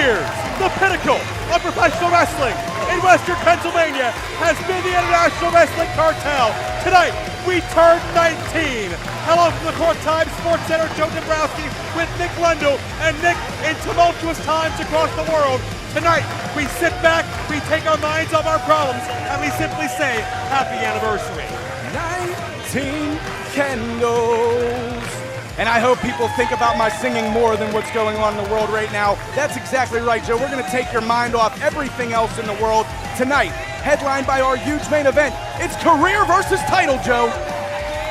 years, the pinnacle of professional wrestling in Western Pennsylvania has been the International Wrestling Cartel. Tonight, we turn 19. Hello from the Courtside Sports Center, Joe Dombrowski with Nick Lundell. And Nick, in tumultuous times across the world, tonight we sit back, we take our minds off our problems, and we simply say, happy anniversary. 19 candles. And I hope people think about my singing more than what's going on in the world right now. That's exactly right, Joe. We're going to take your mind off everything else in the world tonight, headlined by our huge main event. It's career versus title, Joe.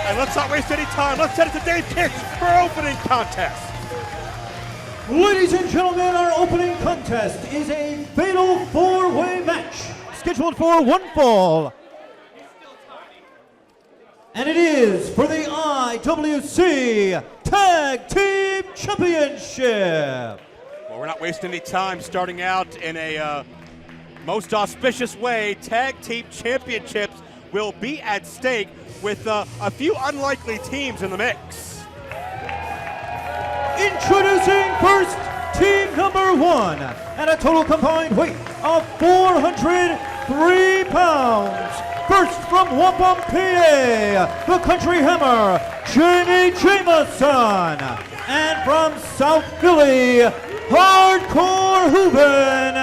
And let's not waste any time. Let's send it to Dave Pitch for our opening contest. Ladies and gentlemen, our opening contest is a fatal four-way match scheduled for one fall. And it is for the IWC Tag Team Championship. Well, we're not wasting any time, starting out in a most auspicious way. Tag Team Championships will be at stake with a few unlikely teams in the mix. Introducing first, team number one, at a total combined weight of 403 pounds. First from Wampum, PA, the Country Hammer, Jamie Jameson. And from South Philly, Hardcore Hooven,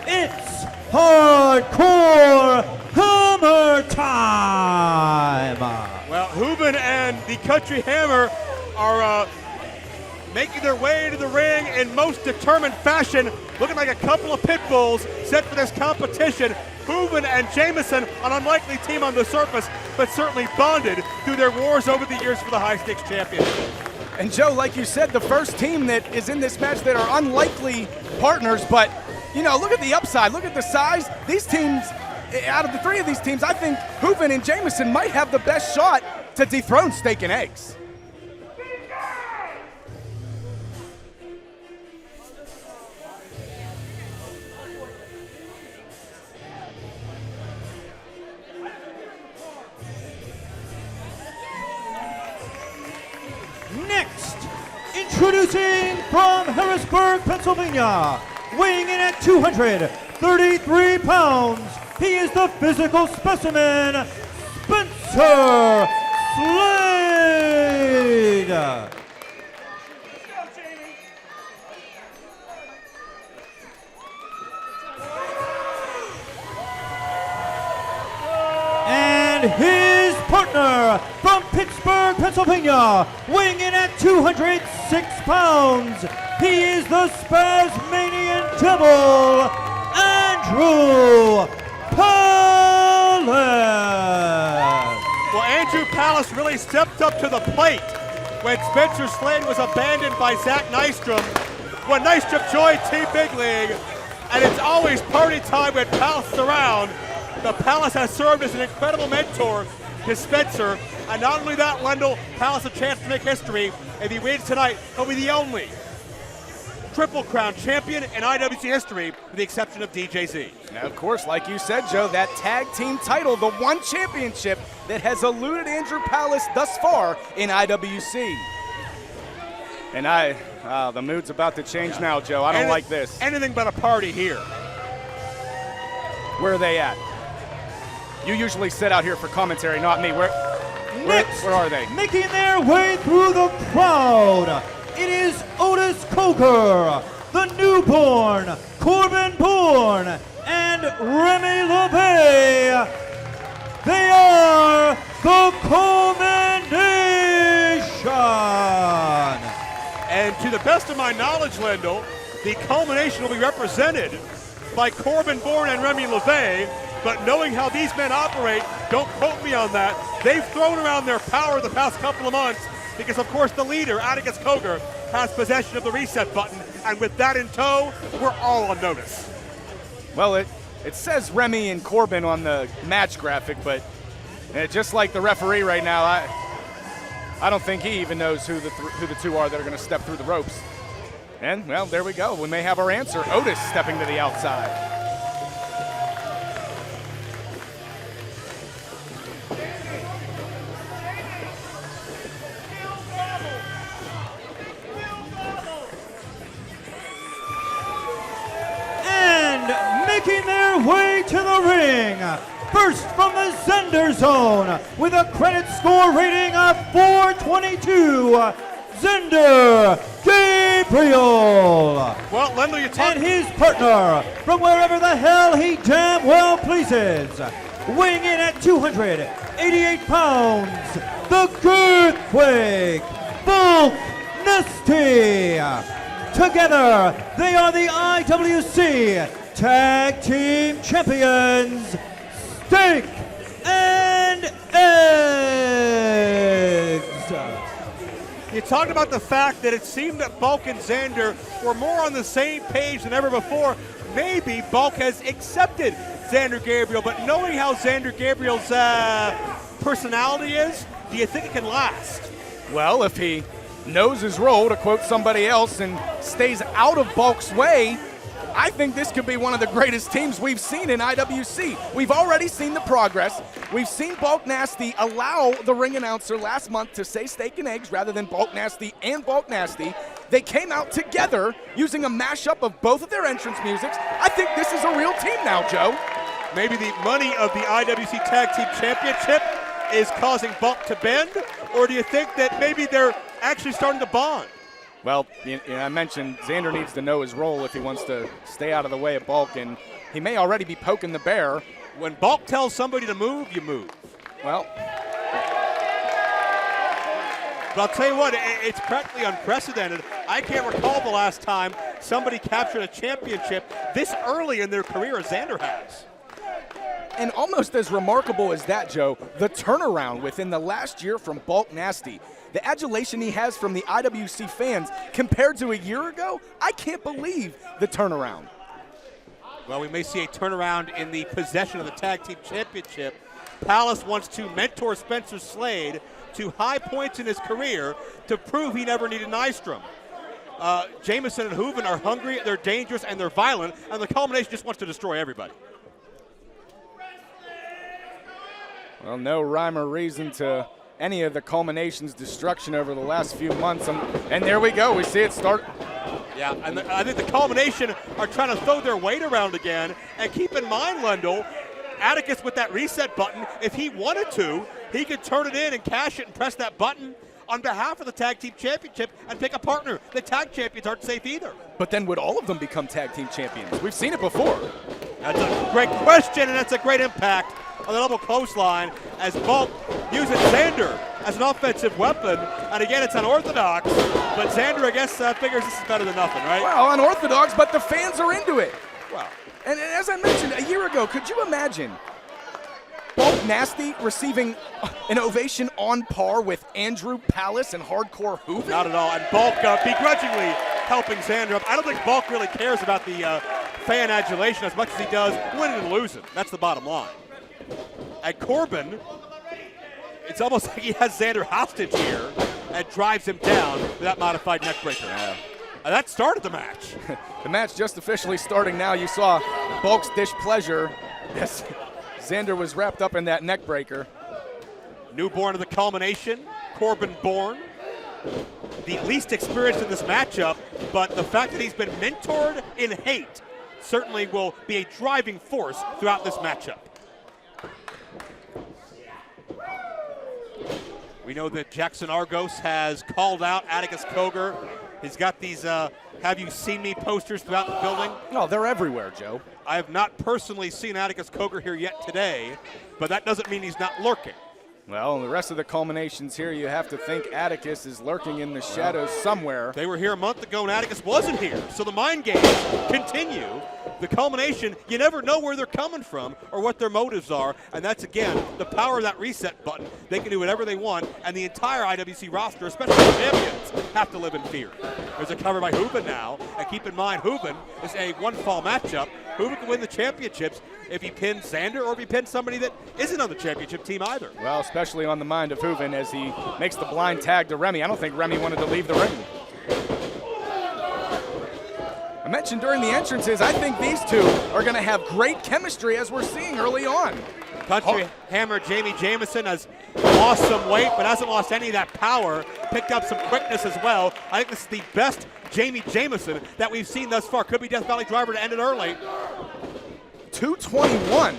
it's Hardcore Hammer time. Well, Hooven and the Country Hammer are making their way to the ring in most determined fashion, looking like a couple of pit bulls set for this competition. Hooven and Jameson, an unlikely team on the surface, but certainly bonded through their wars over the years for the high-stakes championship. And Joe, like you said, the first team that is in this match that are unlikely partners, but, you know, look at the upside, look at the size. These teams, out of the three of these teams, I think Hooven and Jameson might have the best shot to dethrone Steak and Eggs. Next, introducing from Harrisburg, Pennsylvania, weighing in at 233 pounds, he is the physical specimen, Spencer Slade. And his partner from Pittsburgh, Pennsylvania, weighing in at 206 pounds, he is the Spasmanian Devil, Andrew Palace. Well, Andrew Palace really stepped up to the plate when Spencer Slade was abandoned by Zach Nystrom. When Nystrom joined Team Big League, and it's always party time when Palace is around. The Palace has served as an incredible mentor to Spencer. And not only that, Lundell, Palace a chance to make history. If he wins tonight, he'll be the only Triple Crown champion in IWC history, with the exception of DJZ. Now, of course, like you said, Joe, that tag team title, the one championship that has eluded Andrew Palace thus far in IWC. And the mood's about to change now, Joe. I don't like this. Anything but a party here. Where are they at? You usually sit out here for commentary, not me. Where are they? Making their way through the crowd, it is Otis Coker, the newborn, Corbin Bourne, and Remy LeVay. They are the Culmination. And to the best of my knowledge, Lendl, the Culmination will be represented by Corbin Bourne and Remy LeVay. But knowing how these men operate, don't quote me on that, they've thrown around their power the past couple of months because, of course, the leader, Atticus Coker, has possession of the reset button. And with that in tow, we're all on notice. Well, it says Remy and Corbin on the match graphic, but just like the referee right now, I don't think he even knows who the two are that are going to step through the ropes. And, well, there we go. We may have our answer. Otis stepping to the outside. making their way to the ring. First from the Xander zone with a credit score rating of 422, Xander Gabriel. Well, Lendl, you talk. And his partner from wherever the hell he damn well pleases, weighing in at 288 pounds, the Earthquake, Bulk Nasty. Together, they are the IWC Tag Team Champions, Steak and Eggs. You talked about the fact that it seemed that Bulk and Xander were more on the same page than ever before. Maybe Bulk has accepted Xander Gabriel, but knowing how Xander Gabriel's personality is, do you think it can last? Well, if he knows his role, to quote somebody else, and stays out of Bulk's way, I think this could be one of the greatest teams we've seen in IWC. We've already seen the progress. We've seen Bulk Nasty allow the ring announcer last month to say Steak and Eggs rather than Bulk Nasty and Bulk Nasty. They came out together using a mashup of both of their entrance musics. I think this is a real team now, Joe. Maybe the money of the IWC Tag Team Championship is causing Bulk to bend, or do you think that maybe they're actually starting to bond? Well, I mentioned Xander needs to know his role if he wants to stay out of the way of Bulk, and he may already be poking the bear. When Bulk tells somebody to move, you move. Well, but I'll tell you what, it's practically unprecedented. I can't recall the last time somebody captured a championship this early in their career as Xander has. And almost as remarkable as that, Joe, the turnaround within the last year from Bulk Nasty. The adulation he has from the IWC fans compared to a year ago, I can't believe the turnaround. Well, we may see a turnaround in the possession of the Tag Team Championship. Palace wants to mentor Spencer Slade to high points in his career to prove he never needed Nystrom. Jameson and Hooven are hungry, they're dangerous, and they're violent, and the culmination just wants to destroy everybody. Well, no rhyme or reason to any of the culmination's destruction over the last few months. And there we go. We see it start. Yeah, and I think the culmination are trying to throw their weight around again. And keep in mind, Lendl, Atticus with that reset button, if he wanted to, he could turn it in and cash it and press that button on behalf of the Tag Team Championship and pick a partner. The tag champions aren't safe either. But then would all of them become tag team champions? We've seen it before. That's a great question, and that's a great impact on the double clothesline as Bulk uses Xander as an offensive weapon. And again, it's unorthodox, but Xander, I guess, figures this is better than nothing, right? Well, unorthodox, but the fans are into it. Wow. And as I mentioned a year ago, could you imagine Bulk Nasty receiving an ovation on par with Andrew Palace and Hardcore Hooven? Not at all. And Bulk begrudgingly helping Xander up. I don't think Bulk really cares about the fan adulation as much as he does winning and losing. That's the bottom line. And Corbin, it's almost like he has Xander hostage here and drives him down with that modified neckbreaker. Yeah. And that started the match. The match just officially starting now. You saw Bulk's displeasure as Xander was wrapped up in that neckbreaker. Newborn of the culmination, Corbin born. The least experienced in this matchup, but the fact that he's been mentored in hate certainly will be a driving force throughout this matchup. We know that Jackson Argos has called out Atticus Cogar. He's got these have you seen me posters throughout the building. Oh, they're everywhere, Joe. I have not personally seen Atticus Cogar here yet today, but that doesn't mean he's not lurking. Well, the rest of the culminations here, you have to think Atticus is lurking in the shadows somewhere. They were here a month ago and Atticus wasn't here, so the mind games continue. The culmination, you never know where they're coming from or what their motives are, and that's, again, the power of that reset button. They can do whatever they want, and the entire IWC roster, especially the champions, have to live in fear. There's a cover by Hooven now, and keep in mind, Hooven is a one-fall matchup. Hooven can win the championships if he pins Xander or if he pins somebody that isn't on the championship team either. Well, especially on the mind of Hooven as he makes the blind tag to Remy. I don't think Remy wanted to leave the ring. I mentioned during the entrances, I think these two are going to have great chemistry as we're seeing early on. Country Hammer Jamie Jameson has lost some weight, but hasn't lost any of that power. Picked up some quickness as well. I think this is the best Jamie Jameson that we've seen thus far. Could be Death Valley Driver to end it early. 221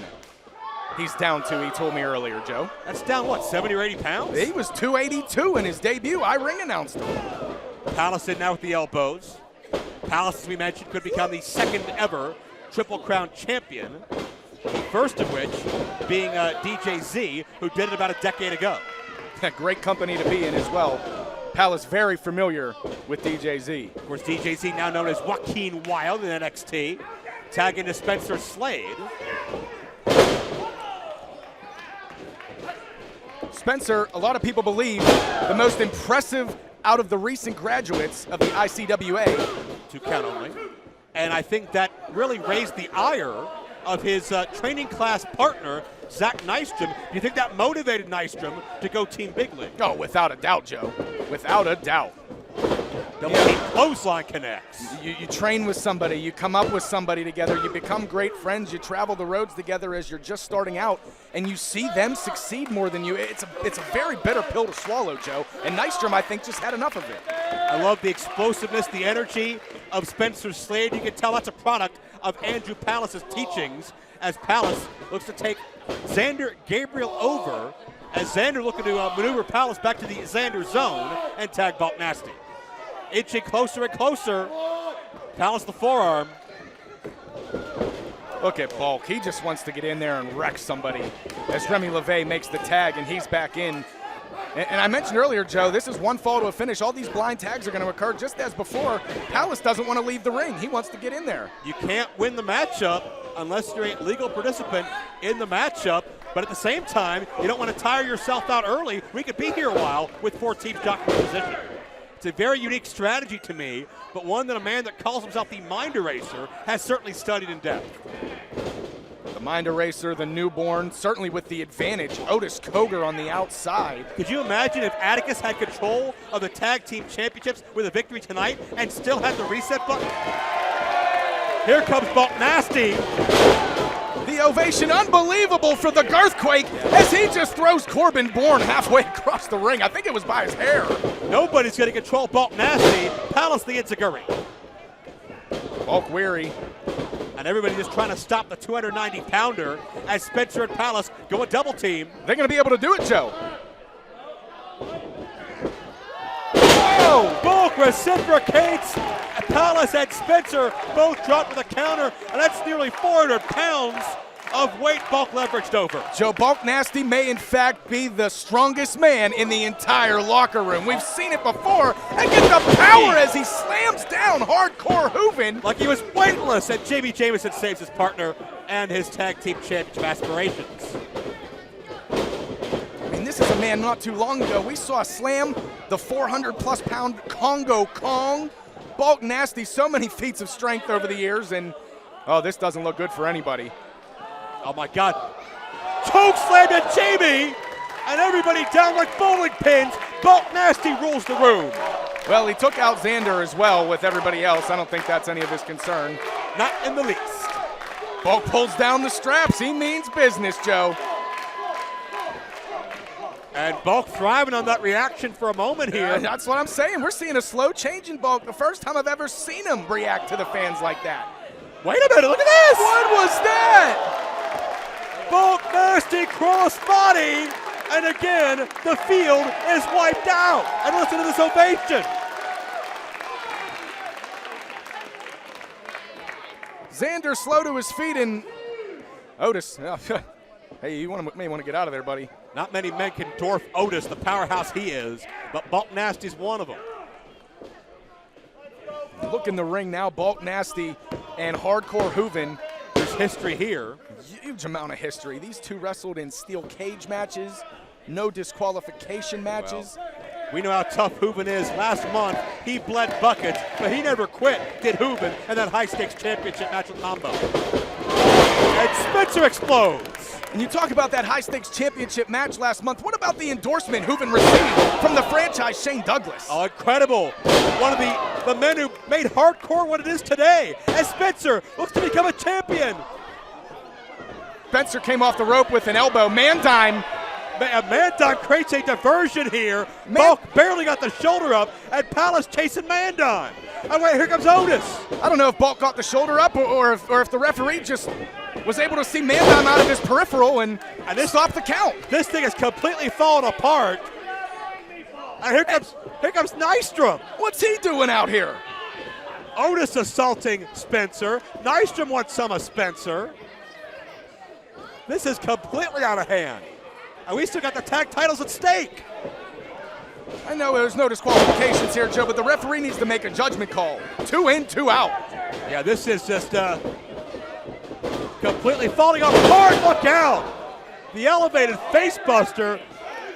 he's down to, he told me earlier, Joe. That's down, what, 70 or 80 pounds? He was 282 in his debut. I ring announced him. Palace in now with the elbows. Palace, as we mentioned, could become the second ever Triple Crown champion. The first of which being DJ Z, who did it about a decade ago. Great company to be in as well. Palace very familiar with DJ Z. Of course, DJ Z now known as Joaquin Wilde in NXT, tagging to Spencer Slade. Spencer, a lot of people believe, the most impressive out of the recent graduates of the ICWA. 2 count only. And I think that really raised the ire of his training class partner, Zach Nystrom. Do you think that motivated Nystrom to go Team Big League? Oh, without a doubt, Joe. Without a doubt. Double team clothesline connects. You train with somebody, you come up with somebody together, you become great friends, you travel the roads together as you're just starting out, and you see them succeed more than you. It's a very bitter pill to swallow, Joe, and Nystrom, I think, just had enough of it. I love the explosiveness, the energy of Spencer Slade. You can tell that's a product of Andrew Palace's teachings as Palace looks to take Xander Gabriel over as Xander looking to maneuver Palace back to the Xander zone and tag Bulk Nasty. Inching closer and closer. Palace the forearm. Look at Bulk. He just wants to get in there and wreck somebody as Remy LeVay makes the tag and he's back in. And I mentioned earlier, Joe, this is one fall to a finish. All these blind tags are going to occur just as before. Palace doesn't want to leave the ring. He wants to get in there. You can't win the matchup unless you're a legal participant in the matchup. But at the same time, you don't want to tire yourself out early. We could be here a while with 4 teams jockeying for position. It's a very unique strategy to me, but one that a man that calls himself the Mind Eraser has certainly studied in depth. The Mind Eraser, the newborn, certainly with the advantage. Otis Koger on the outside. Could you imagine if Atticus had control of the tag team championships with a victory tonight and still had the reset button? Here comes Bulk Nasty. The ovation unbelievable for the Girthquake as he just throws Corbin Bourne halfway across the ring. I think it was by his hair. Nobody's going to control Bulk Nasty. Palace the Enziguri. Bulk weary. And everybody just trying to stop the 290-pounder as Spencer and Palace go a double team. They're going to be able to do it, Joe. Oh, Bulk reciprocates. Palace and Spencer both dropped with a counter, and that's nearly 400 pounds of weight Bulk leveraged over. Joe, Bulk Nasty may in fact be the strongest man in the entire locker room. We've seen it before, and get the power as he slams down Hardcore Hooven. Like he was weightless, and Jamie Jamison saves his partner and his tag team championship aspirations. I mean, this is a man not too long ago. We saw slam the 400-plus pound Congo Kong. Bulk Nasty, so many feats of strength over the years, and oh, this doesn't look good for anybody. Oh my God. Choke slam to Jamie, and everybody down like bowling pins. Bulk Nasty rules the room. Well, he took out Xander as well with everybody else. I don't think that's any of his concern. Not in the least. Bulk pulls down the straps. He means business, Joe. And Bulk thriving on that reaction for a moment here. That's what I'm saying. We're seeing a slow change in Bulk. The first time I've ever seen him react to the fans like that. Wait a minute, look at this! What was that? Bulk Nasty cross body, and again, the field is wiped out. And listen to this ovation. Xander slow to his feet, and Otis, hey, you may want to get out of there, buddy. Not many men can dwarf Otis, the powerhouse he is, but Bulk Nasty's one of them. Look in the ring now, Bulk Nasty and Hardcore Hooven. There's history here. Huge amount of history. These two wrestled in steel cage matches, no disqualification matches. Well, we know how tough Hooven is. Last month, he bled buckets, but he never quit, did Hooven, and that high-stakes championship match with Combo. And Spencer explodes. And you talk about that high-stakes championship match last month. What about the endorsement Hooven received from the franchise Shane Douglas? Oh, incredible. One of the men who made hardcore what it is today. As Spencer looks to become a champion. Spencer came off the rope with an elbow. Man dime. Mandon creates a diversion here. Bulk barely got the shoulder up, and Palace chasing Mandon. And wait, here comes Otis. I don't know if Bulk got the shoulder up or if the referee just was able to see Mandon out of his peripheral and this stopped the count. This thing is completely falling apart. And here comes Nystrom. What's he doing out here? Otis assaulting Spencer. Nystrom wants some of Spencer. This is completely out of hand. And we still got the tag titles at stake. I know there's no disqualifications here, Joe, but the referee needs to make a judgment call. 2 in, 2 out. Yeah, this is just completely falling apart. Look out! The elevated facebuster.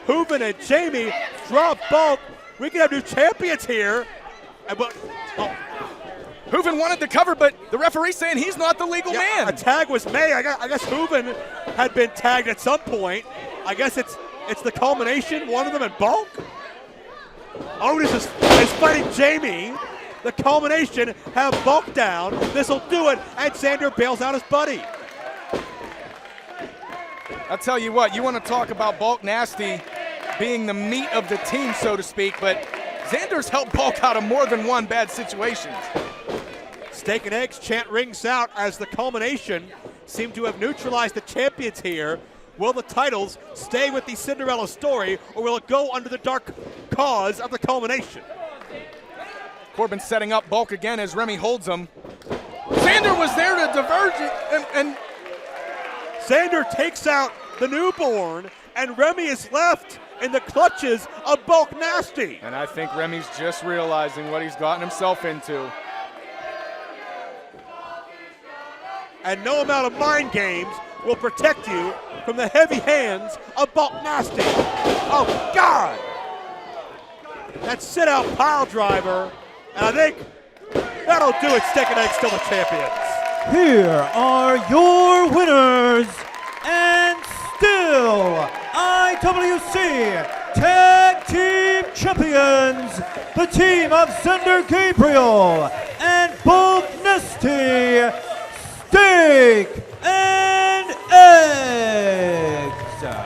Hooven and Jamie drop Bulk. We can have new champions here. Hooven wanted to cover, but the referee's saying he's not the legal man. A tag was made. I guess Hooven had been tagged at some point. I guess it's the culmination, one of them in Bulk. Otis is fighting Jamie. The culmination, have Bulk down. This'll do it, and Xander bails out his buddy. I'll tell you what, you want to talk about Bulk Nasty being the meat of the team, so to speak, but Xander's helped Bulk out of more than one bad situation. Steak and eggs chant rings out as the culmination seem to have neutralized the champions here. Will the titles stay with the Cinderella story, or will it go under the dark cause of the culmination? Corbin setting up Bulk again as Remy holds him. Xander was there to diverge it, and Xander takes out the newborn, and Remy is left in the clutches of Bulk Nasty. And I think Remy's just realizing what he's gotten himself into. And no amount of mind games will protect you from the heavy hands of Bulk Nasty. Oh, God! That sit-out pile driver, and I think that'll do it. Steak and Egg still the champions. Here are your winners, and still IWC Tag Team Champions, the team of Xander Gabriel and Bulk Nasty, Steak and Eggs.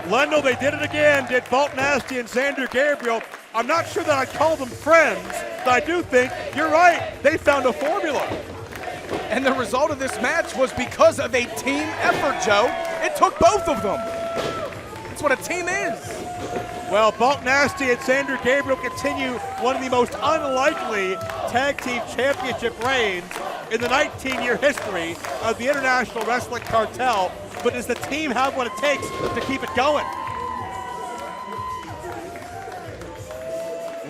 Lendl, they did it again, did Bulk Nasty and Xander Gabriel. I'm not sure that I'd call them friends, but I do think you're right. They found a formula. And the result of this match was because of a team effort, Joe. It took both of them. That's what a team is. Well, Bulk Nasty and Xander Gabriel continue one of the most unlikely tag team championship reigns in the 19-year history of the International Wrestling Cartel. But does the team have what it takes to keep it going?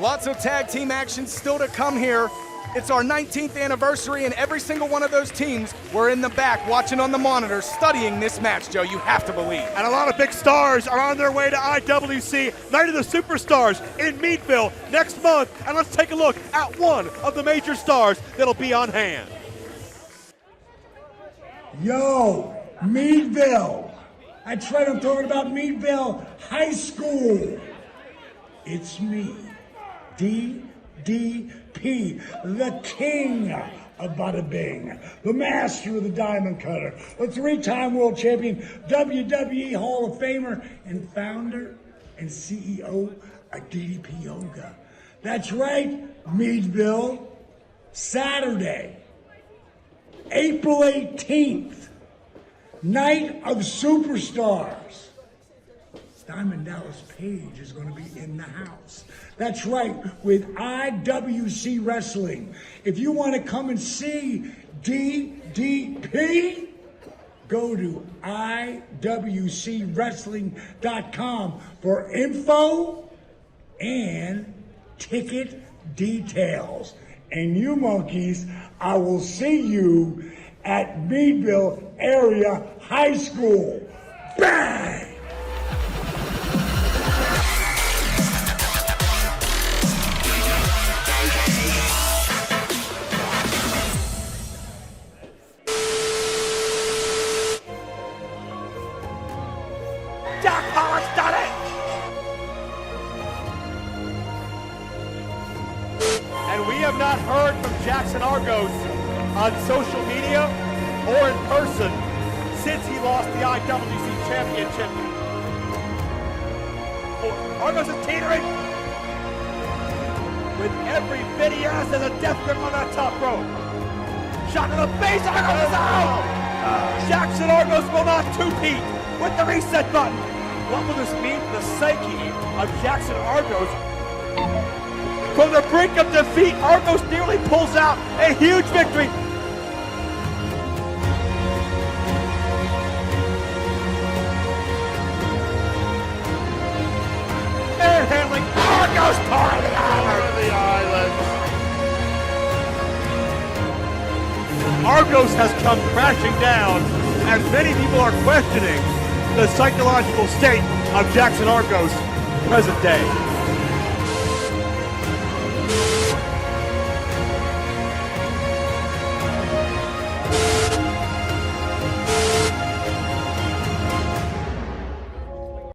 Lots of tag team action still to come here. It's our 19th anniversary, and every single one of those teams were in the back watching on the monitor, studying this match, Joe. You have to believe. And a lot of big stars are on their way to IWC Night of the Superstars in Meadville next month. And let's take a look at one of the major stars that'll be on hand. Yo, Meadville. That's right, I'm talking about Meadville High School. It's me, DDP, the king of Bada Bing, the master of the diamond cutter, the 3-time world champion, WWE Hall of Famer, and founder and CEO of DDP Yoga. That's right, Meadville, Saturday, April 18th, Night of Superstars. Diamond Dallas Page is going to be in the house. That's right, with IWC Wrestling. If you want to come and see DDP, go to IWCWrestling.com for info and ticket details. And you monkeys, I will see you at Meadville Area High School. Bang! Not heard from Jackson Argos on social media or in person since he lost the IWC Championship Argos is teetering. With every bit he has, there's a death grip on that top rope. Shot to the face, Argos is out! Jackson Argos will not two-peat with the reset button. What will this mean for the psyche of Jackson Argos? From the brink of defeat, Argos nearly pulls out a huge victory. Manhandling Argos part of the island. Argos has come crashing down as many people are questioning the psychological state of Jackson Argos present day.